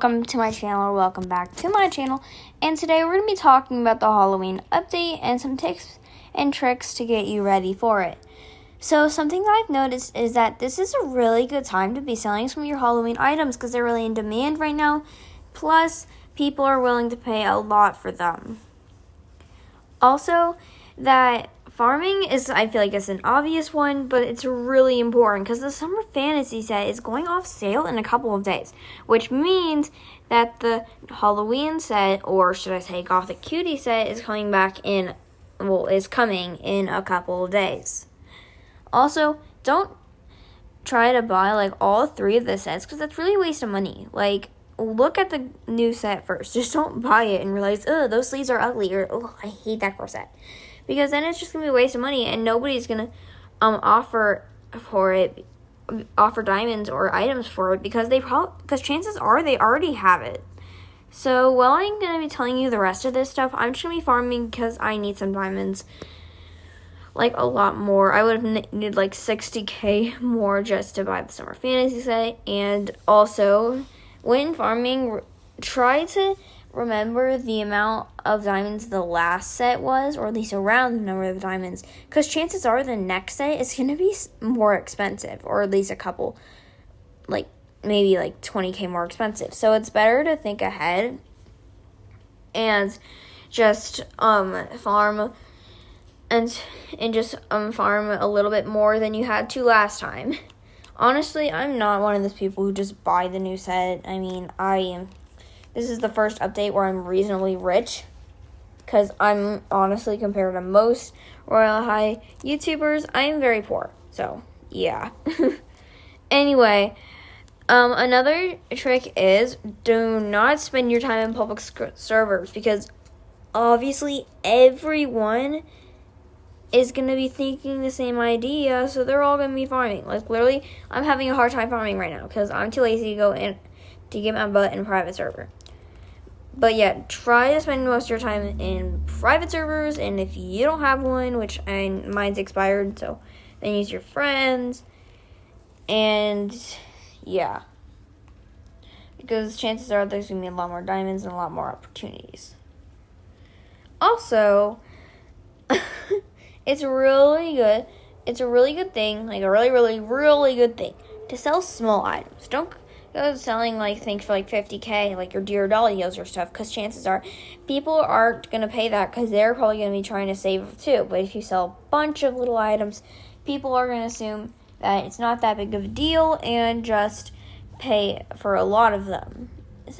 welcome to my channel, or welcome back to my channel. And today we're going to be talking about the Halloween update and some tips and tricks to get you ready for it. So something that I've noticed is that this is a really good time to be selling some of your Halloween items because they're really in demand right now. Plus, people are willing to pay a lot for them. Also, that farming is, I feel like it's an obvious one, but it's really important because the Summer Fantasy set is going off sale in a couple of days, which means that the Halloween set, or should I say Gothic Cutie set, is coming in a couple of days. Also, don't try to buy like all three of the sets because that's really a waste of money. Like, look at the new set first. Just don't buy it and realize, those sleeves are ugly, or I hate that corset. Because then it's just going to be a waste of money, and nobody's going to offer diamonds or items for it because chances are they already have it. So while I'm going to be telling you the rest of this stuff, I'm just going to be farming because I need some diamonds, like a lot more. I would have needed like 60k more just to buy the Summer Fantasy set. And also, when farming, try to remember the amount of diamonds the last set was, or at least around the number of diamonds, because chances are the next set is going to be more expensive, or at least a couple, maybe 20k more expensive. So it's better to think ahead and just farm and just farm a little bit more than you had to last time. Honestly, I'm not one of those people who just buy the new set. I mean, I am. This is the first update where I'm reasonably rich, because I'm honestly, compared to most Royale High YouTubers, I am very poor. So, yeah. Anyway, another trick is do not spend your time in public servers, because obviously everyone is going to be thinking the same idea, so they're all going to be farming. Like, literally, I'm having a hard time farming right now, because I'm too lazy to go in to get my butt in a private server. But yeah, try to spend most of your time in private servers, and if you don't have one, which mine's expired, so then use your friends, and yeah. Because chances are there's going to be a lot more diamonds and a lot more opportunities. Also, it's really good. It's a really good thing, like a really, really, really good thing to sell small items. Don't go selling things for 50k, like your Dear Dahlias or stuff, because chances are people aren't going to pay that because they're probably going to be trying to save too. But if you sell a bunch of little items, people are going to assume that it's not that big of a deal and just pay for a lot of them,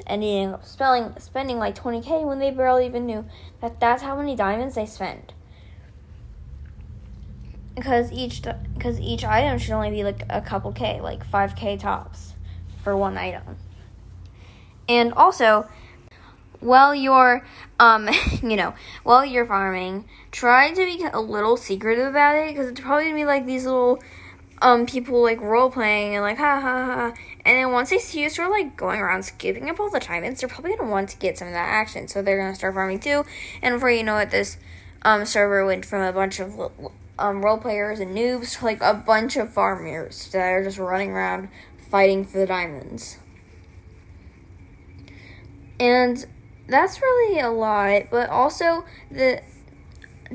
ending up spending like 20k when they barely even knew that that's how many diamonds they spend. Because each item should only be like a couple k, like 5k tops for one item. And also, while you're while you're farming, try to be a little secretive about it, because it's probably gonna be like these little people role playing and ha ha ha, and then once they see you start going around skipping up all the diamonds, they're probably gonna want to get some of that action, so they're gonna start farming too. And before you know it, this server went from a bunch of role players and noobs to a bunch of farmers that are just running around fighting for the diamonds. And that's really a lot, but also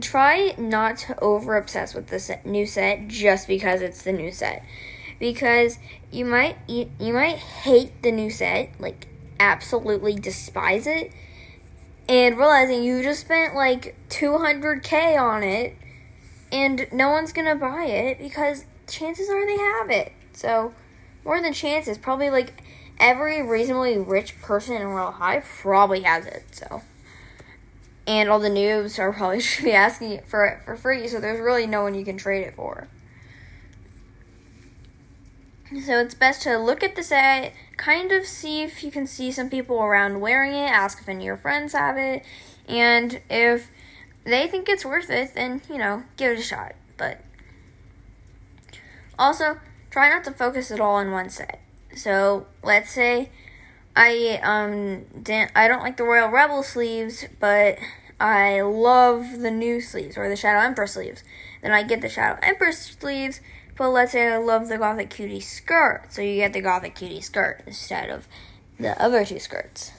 try not to over obsess with the new set just because it's the new set, because you might hate the new set, absolutely despise it, and realizing you just spent 200k on it and no one's gonna buy it because chances are they have it. So more than chances, probably every reasonably rich person in Royale High probably has it. So, and all the noobs are probably should be asking it for free, so there's really no one you can trade it for. So it's best to look at the set, kind of see if you can see some people around wearing it, ask if any of your friends have it, and if they think it's worth it, then, give it a shot. But also, try not to focus it all on one set. So, let's say I don't like the Royal Rebel sleeves, but I love the new sleeves, or the Shadow Empress sleeves. Then I get the Shadow Empress sleeves, but let's say I love the Gothic Cutie skirt, so you get the Gothic Cutie skirt instead of the other two skirts.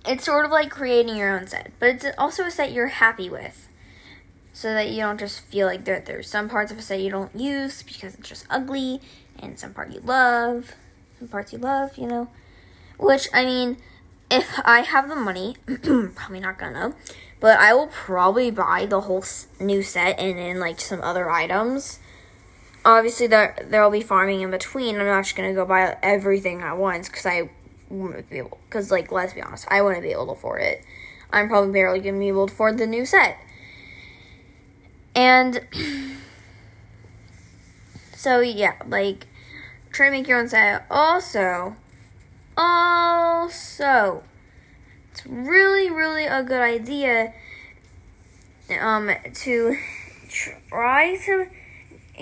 It's sort of like creating your own set, but it's also a set you're happy with, so that you don't just feel like there's some parts of a set you don't use because it's just ugly, and some parts you love, you know. Which, I mean, if I have the money, probably not gonna, but I will probably buy the whole new set and then, like, some other items. Obviously, there'll be farming in between. I'm not just gonna go buy everything at once, because I wouldn't be able, because, like, let's be honest, I wouldn't be able to afford it. I'm probably barely gonna be able to afford the new set. And so, yeah, like, try to make your own set. Also, it's really, really a good idea to try to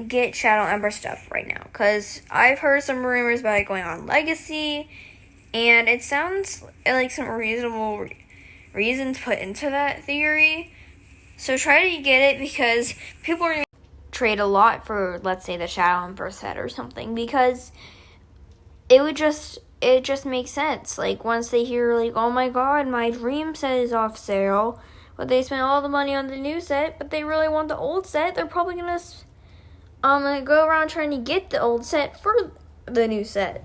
get Shadow Ember stuff right now, because I've heard some rumors about it going on Legacy, and it sounds like some reasonable reasons put into that theory. So try to get it, because people are going to trade a lot for, let's say, the Shadow Ember set or something, because it just makes sense. Like, once they hear, like, oh my god, my dream set is off sale, but they spent all the money on the new set, but they really want the old set, they're probably going to go around trying to get the old set for the new set.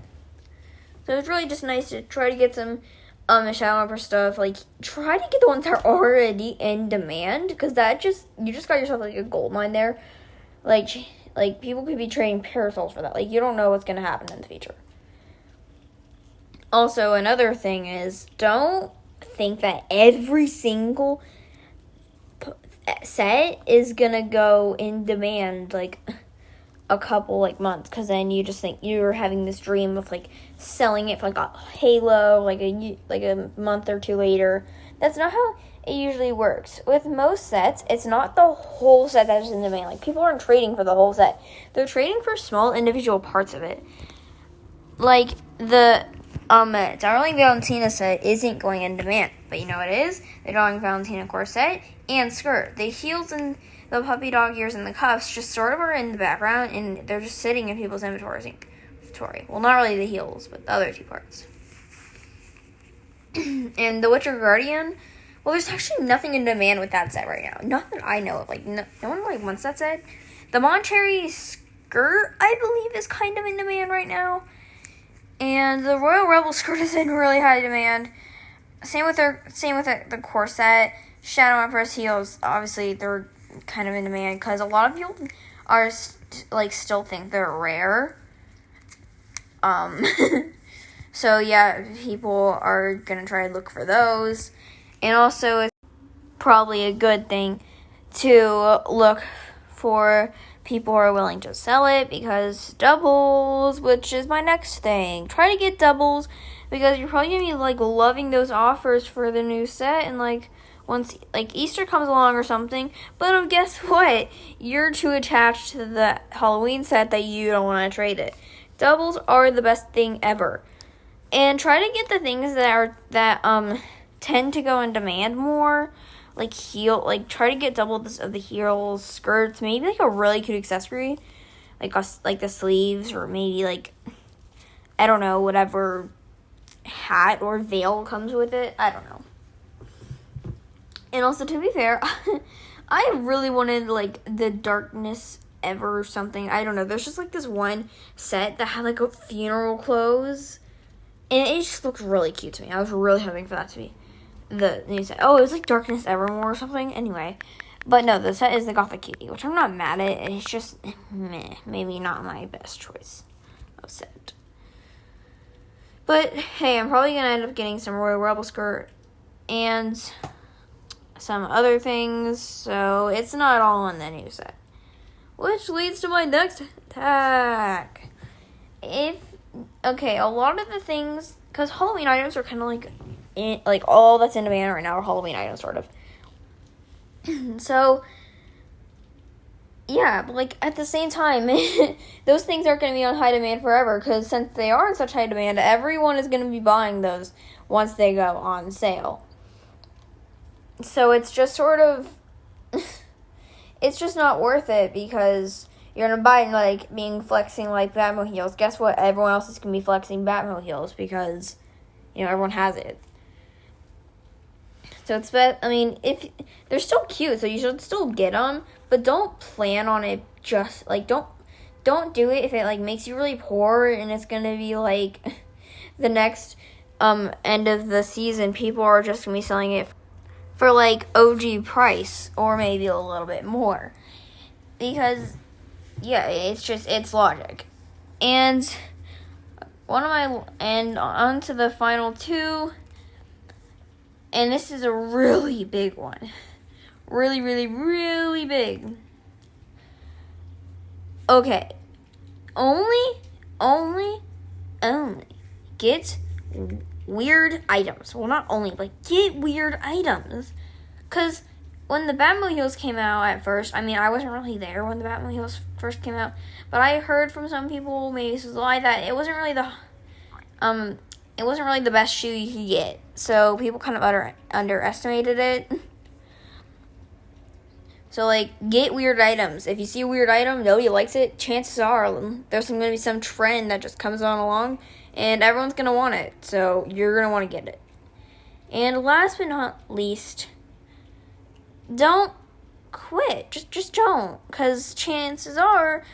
So it's really just nice to try to get some Shadow Ember stuff. Like, try to get the ones that are already in demand, because you just got yourself, like, a gold mine there. Like people could be trading parasols for that. Like, you don't know what's going to happen in the future. Also, another thing is, don't think that every single set is going to go in demand, like, a couple, like, months, because then you just think you're having this dream of, like, selling it for, like, a halo, like a month or two later. That's not how it usually works. With most sets, it's not the whole set that's in demand. Like, people aren't trading for the whole set. They're trading for small individual parts of it. Like, the Darling Valentina set isn't going in demand, but you know what it is? The Darling Valentina corset and skirt. The heels and the puppy dog ears and the cuffs just sort of are in the background, and they're just sitting in people's inventory. Well, not really the heels, but the other two parts. And the Witcher Guardian, well, there's actually nothing in demand with that set right now. Not that I know of. Like, no one, like, wants that set. The Moncherry skirt, I believe, is kind of in demand right now. And the Royal Rebel skirt is in really high demand. Same with the corset. Shadow Empress heels, obviously, they're kind of in demand, because a lot of people are still think they're rare. So yeah, people are gonna try to look for those, and also it's probably a good thing to look for people who are willing to sell it, because doubles, which is my next thing, try to get doubles, because you're probably gonna be, like, loving those offers for the new set, and, like, once, like, Easter comes along or something, but guess what? You're too attached to the Halloween set that you don't want to trade it. Doubles are the best thing ever. And try to get the things that tend to go in demand more, like try to get doubles of the heels, skirts, maybe, like, a really cute accessory, like the sleeves, or maybe, like, I don't know, whatever hat or veil comes with it. I don't know. And also, to be fair, I really wanted, like, the Darkness Ever or something. I don't know. There's just, like, this one set that had, like, a funeral clothes. And it just looked really cute to me. I was really hoping for that to be the new set. Oh, it was, like, Darkness Evermore or something. Anyway. But no, the set is the Gothic Cutie, which I'm not mad at. It's just, meh. Maybe not my best choice of set. But, hey, I'm probably going to end up getting some Royal Rebel skirt and some other things, so it's not all in the new set. Which leads to my next attack. A lot of the things, because Halloween items are kind of like all that's in demand right now are Halloween items, sort of. So, yeah, but, like, at the same time, those things aren't going to be on high demand forever, because since they are in such high demand, everyone is going to be buying those once they go on sale. So it's just sort of, it's just not worth it, because you're gonna buy like being flexing like Batmobile heels. Guess what? Everyone else is gonna be flexing Batmobile heels because everyone has it. So it's best. I mean, if they're still cute, so you should still get them, but don't plan on it. Just like don't do it if it like makes you really poor and it's gonna be like the next end of the season. People are just gonna be selling it for like OG price or maybe a little bit more because it's logic. And on to the final two. And this is a really big one. Really, really, really big. Okay. Only get weird items. Well, not only, but get weird items. Because when the Batmobiles came out at first, I mean, I wasn't really there when the Batmobiles first came out, but I heard from some people, maybe this is a lie, that it wasn't really the best shoe you could get. So people kind of underestimated it. So, like, get weird items. If you see a weird item, nobody likes it, chances are there's going to be some trend that just comes on along, and everyone's going to want it. So, you're going to want to get it. And last but not least, don't quit. Just don't. Because chances are,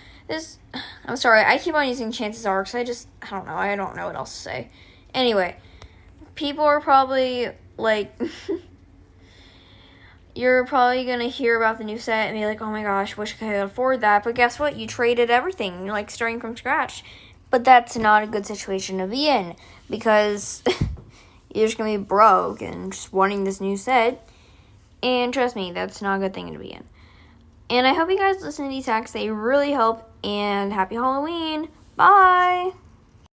I'm sorry, I keep on using chances are because I don't know what else to say. Anyway, people are probably, like, you're probably going to hear about the new set and be like, oh my gosh, wish I could afford that. But guess what? You traded everything. You're, like, starting from scratch. But that's not a good situation to be in because you're just going to be broke and just wanting this new set. And trust me, that's not a good thing to be in. And I hope you guys listen to these hacks. They really help. And happy Halloween. Bye.